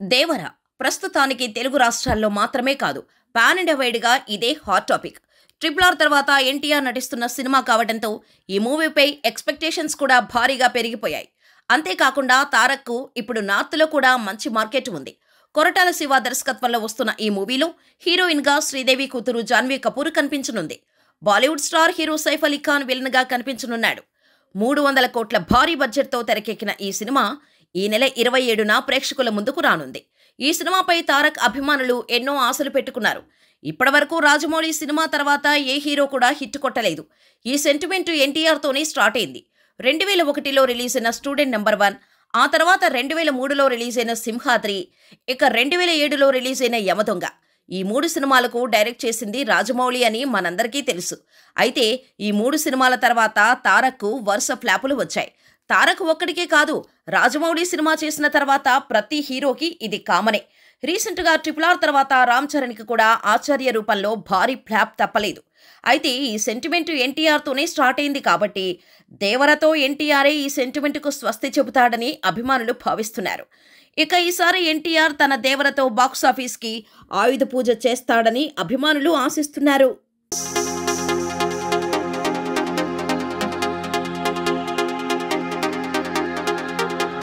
దేవర ప్రస్తుతానికి తెలుగు రాష్ట్రాల్లో మాత్రమే కాదు, పాన్ ఇండియా వైడ్‌గా ఇదే హాట్ టాపిక్. 'ట్రిపుల్ ఆర్' తర్వాత ఎన్టీఆర్ నటిస్తున్న సినిమా కావడంతో ఈ మూవీపై ఎక్స్‌పెక్టేషన్స్ కూడా భారీగా పెరిగిపోయాయి. అంతేకాకుండా తారక్‌కు ఇప్పుడు నార్త్‌లో కూడా మంచి మార్కెట్ ఉంది. కొరటాల శివ దర్శకత్వంలో వస్తున్న ఈ మూవీలో హీరోయిన్‌గా శ్రీదేవి కూతురు జాన్వీ కపూర్ కనిపించనుంది. బాలీవుడ్ స్టార్ హీరో సైఫ్ అలీ ఖాన్ విలన్‌గా కనిపించనున్నాడు. 300 కోట్ల భారీ బడ్జెట్‌తో తెరకెక్కిన ఈ సినిమా ఈ నెల 27న ప్రేక్షకుల ముందుకు రానుంది. ఈ సినిమాపై తారక్ అభిమానులు ఎన్నో ఆశలు పెట్టుకున్నారు. ఇప్పటివరకు రాజమౌళి సినిమా తర్వాత ఏ హీరో కూడా హిట్ కొట్టలేదు. ఈ సెంటిమెంట్ ఎన్టీఆర్‌తోనే స్టార్ట్ అయింది. 2001లో రిలీజ్ అయిన స్టూడెంట్ నంబర్ 1, ఆ తర్వాత 2003లో రిలీజ్ అయిన సింహాద్రి, ఇక 2007లో రిలీజ్ అయిన యమదొంగ. ఈ 3 సినిమాలకు డైరెక్ట్ చేసింది రాజమౌళి అని మనందరికీ తెలుసు. అయితే ఈ 3 సినిమాల తర్వాత తారక్‌కు వరుస ఫ్లాపులు వచ్చాయి. తారక్ ఒక్కడికే కాదు, రాజమౌళి సినిమా చేసిన తర్వాత ప్రతి హీరోకి ఇది కామనే. రీసెంట్‌గా 'ట్రిపుల్ ఆర్' తర్వాత రామ్ చరణ్‌కి కూడా ఆచార్య రూపంలో భారీ ఫ్లాప్ తప్పలేదు. అయితే ఈ సెంటిమెంట్ ఎన్టీఆర్‌తోనే స్టార్ట్ అయింది కాబట్టి దేవరతో ఎన్టీఆరే ఈ సెంటిమెంట్‌కు స్వస్తి చెబుతాడని అభిమానులు భావిస్తున్నారు. ఇక ఈసారి ఎన్టీఆర్ తన దేవరతో బాక్సాఫీస్‌కి ఆయుధ పూజ చేస్తాడని అభిమానులు ఆశిస్తున్నారు.